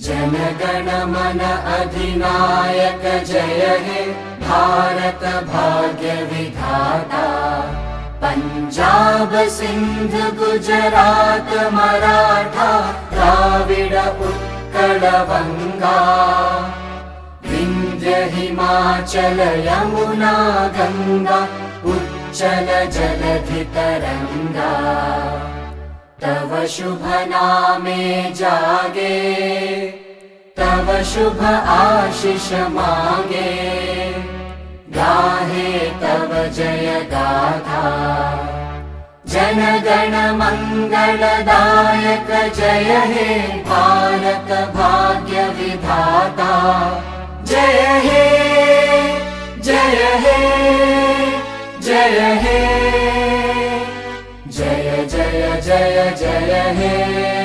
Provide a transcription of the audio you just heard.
जनगण मन अधिनायक जय हे भारत भाग्य विधाता। पंजाब सिंध गुजरात मराठा द्राविड उत्कल बंगा। विंध्य हिमाचल यमुना गंगा उच्चल जलधि तरंगा। तव शुभ नामे जागे तव शुभ आशीष मांगे। गाहे तव जय गाथा जनगण मंगलदायक जय हे भारत भाग्य विधाता। जय हे जय हे जय हे जय जय जय जय हे।